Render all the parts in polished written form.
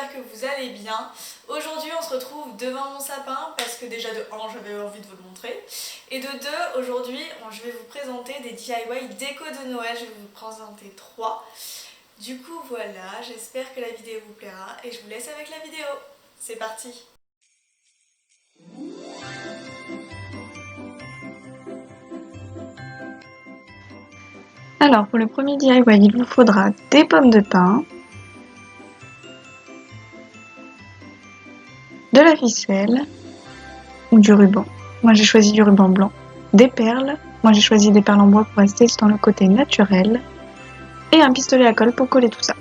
j'espère que vous allez bien. Aujourd'hui on se retrouve devant mon sapin parce que déjà de 1 j'avais envie de vous le montrer et de 2 aujourd'hui je vais vous présenter des DIY déco de Noël, je vais vous présenter 3. Du coup voilà, j'espère que la vidéo vous plaira et je vous laisse avec la vidéo. C'est parti! Alors pour le premier DIY, il vous faudra des pommes de pin, de la ficelle ou du ruban. Moi j'ai choisi du ruban blanc, des perles. Moi j'ai choisi des perles en bois pour rester dans le côté naturel et un pistolet à colle pour coller tout ça.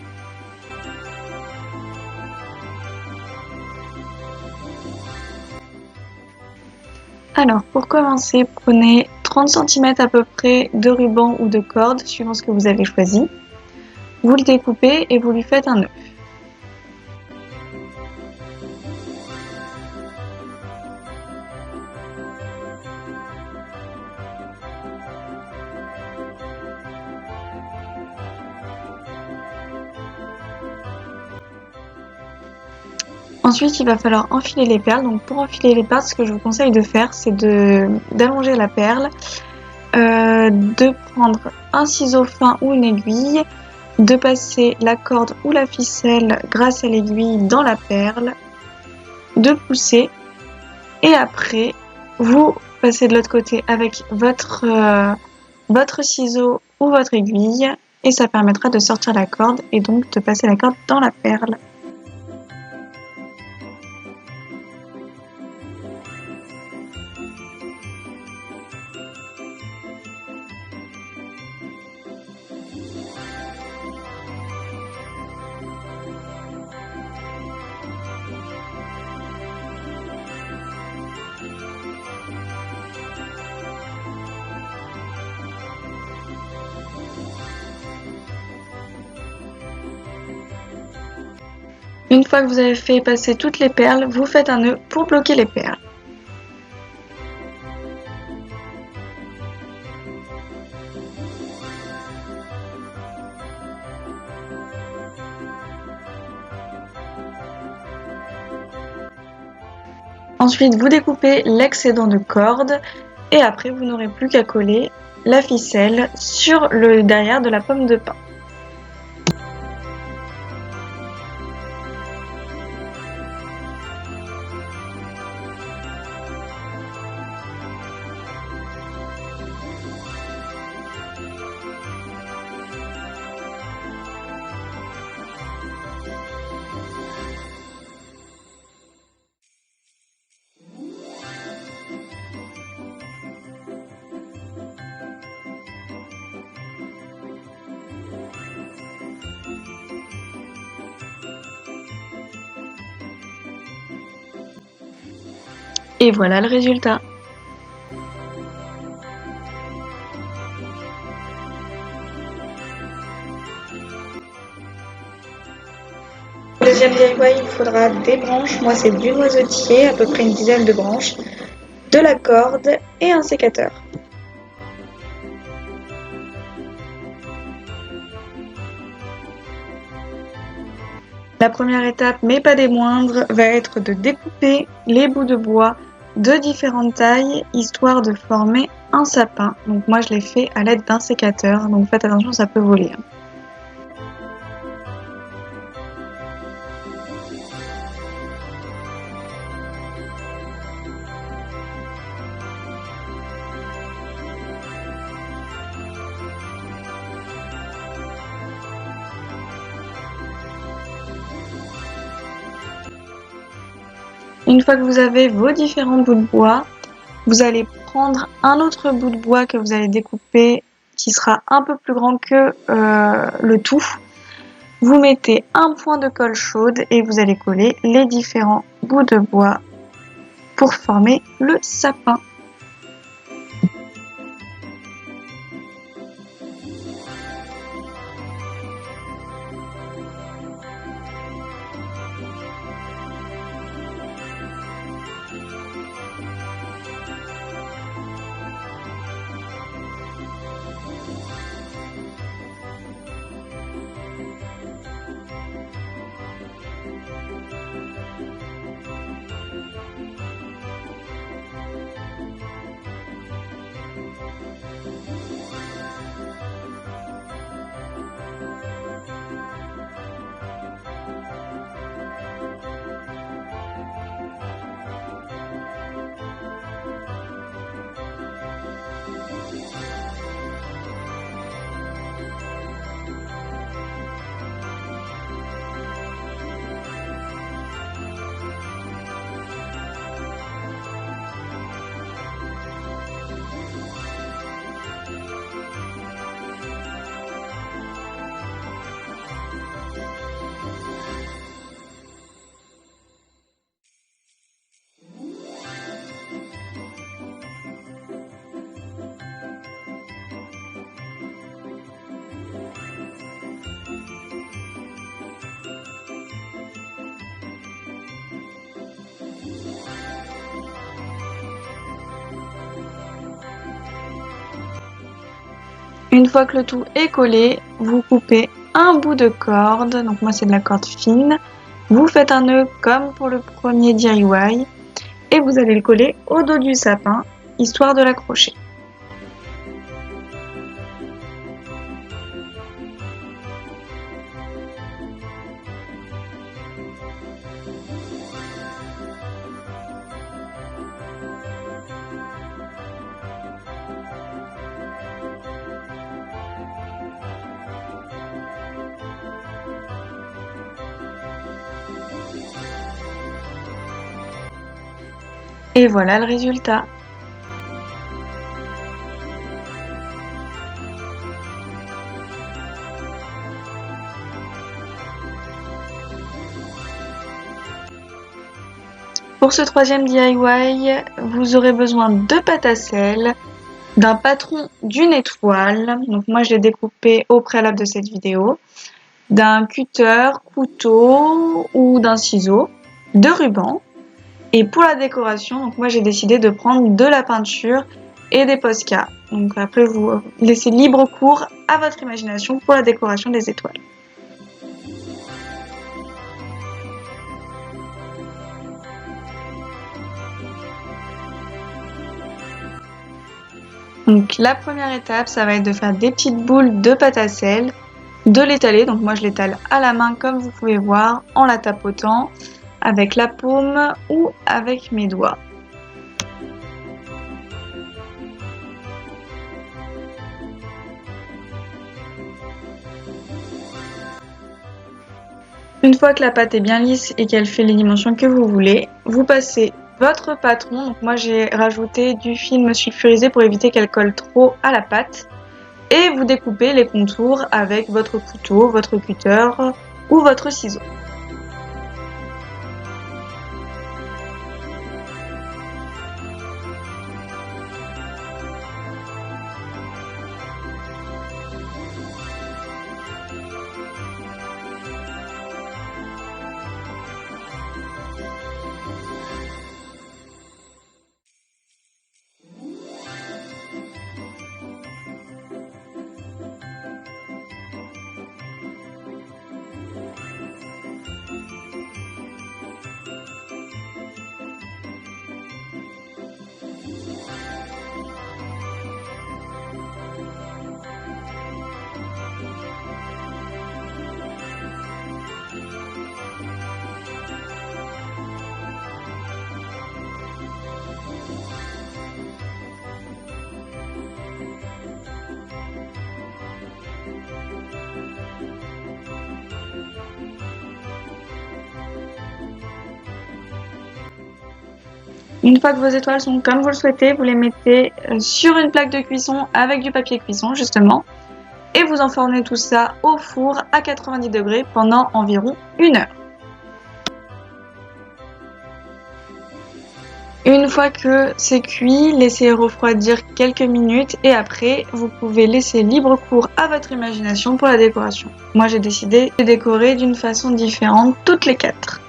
Alors pour commencer, prenez 30 cm à peu près de ruban ou de corde suivant ce que vous avez choisi. Vous le découpez et vous lui faites un nœud. Ensuite, il va falloir enfiler les perles. Donc pour enfiler les perles, ce que je vous conseille de faire, c'est d'allonger la perle, de prendre un ciseau fin ou une aiguille, de passer la corde ou la ficelle grâce à l'aiguille dans la perle, de pousser et après vous passez de l'autre côté avec votre ciseau ou votre aiguille et ça permettra de sortir la corde et donc de passer la corde dans la perle. Une fois que vous avez fait passer toutes les perles, vous faites un nœud pour bloquer les perles. Ensuite, vous découpez l'excédent de corde et après, vous n'aurez plus qu'à coller la ficelle sur le derrière de la pomme de pin. Et voilà le résultat. Pour le deuxième DIY, il faudra des branches. Moi, c'est du noisetier, à peu près une dizaine de branches, de la corde et un sécateur. La première étape, mais pas des moindres, va être de découper les bouts de bois de différentes tailles, histoire de former un sapin. Donc moi je l'ai fait à l'aide d'un sécateur, donc faites attention, ça peut voler. Une fois que vous avez vos différents bouts de bois, vous allez prendre un autre bout de bois que vous allez découper qui sera un peu plus grand que le tout. Vous mettez un point de colle chaude et vous allez coller les différents bouts de bois pour former le sapin. Une fois que le tout est collé, vous coupez un bout de corde, donc moi c'est de la corde fine, vous faites un nœud comme pour le premier DIY et vous allez le coller au dos du sapin, histoire de l'accrocher. Et voilà le résultat. Pour ce troisième DIY, vous aurez besoin de pâte à sel, d'un patron d'une étoile, donc moi je l'ai découpé au préalable de cette vidéo, d'un cutter, couteau ou d'un ciseau, de ruban. Et pour la décoration, donc moi j'ai décidé de prendre de la peinture et des Posca. Donc après vous laissez libre cours à votre imagination pour la décoration des étoiles. Donc la première étape, ça va être de faire des petites boules de pâte à sel, de l'étaler. Donc moi je l'étale à la main comme vous pouvez voir en la tapotant avec la paume ou avec mes doigts. Une fois que la pâte est bien lisse et qu'elle fait les dimensions que vous voulez, vous passez votre patron. Donc moi j'ai rajouté du film sulfurisé pour éviter qu'elle colle trop à la pâte. Et vous découpez les contours avec votre couteau, votre cutter ou votre ciseau. Une fois que vos étoiles sont comme vous le souhaitez, vous les mettez sur une plaque de cuisson avec du papier cuisson justement et vous enfournez tout ça au four à 90 degrés pendant environ 1 heure. Une fois que c'est cuit, laissez refroidir quelques minutes et après, vous pouvez laisser libre cours à votre imagination pour la décoration. Moi, j'ai décidé de décorer d'une façon différente toutes les 4.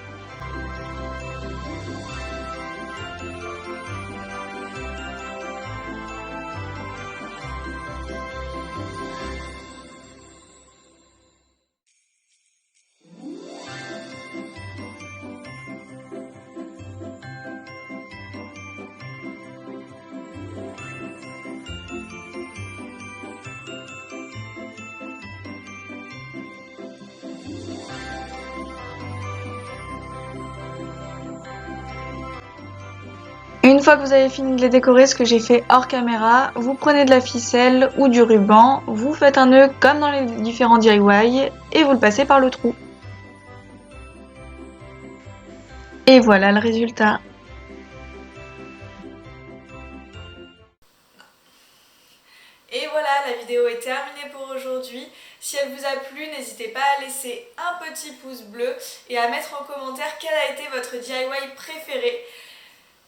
Une fois que vous avez fini de les décorer, ce que j'ai fait hors caméra, vous prenez de la ficelle ou du ruban, vous faites un nœud comme dans les différents DIY et vous le passez par le trou. Et voilà le résultat. Et voilà, la vidéo est terminée pour aujourd'hui. Si elle vous a plu, n'hésitez pas à laisser un petit pouce bleu et à mettre en commentaire quel a été votre DIY préféré.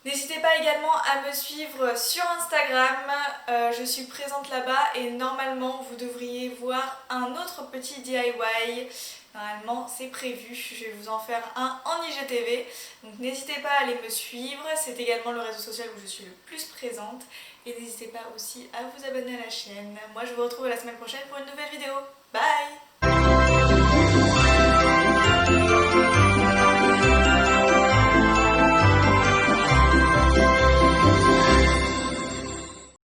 N'hésitez pas également à me suivre sur Instagram, je suis présente là-bas et normalement vous devriez voir un autre petit DIY. Normalement c'est prévu, je vais vous en faire un en IGTV, donc n'hésitez pas à aller me suivre, c'est également le réseau social où je suis le plus présente. Et n'hésitez pas aussi à vous abonner à la chaîne. Moi je vous retrouve la semaine prochaine pour une nouvelle vidéo. Bye!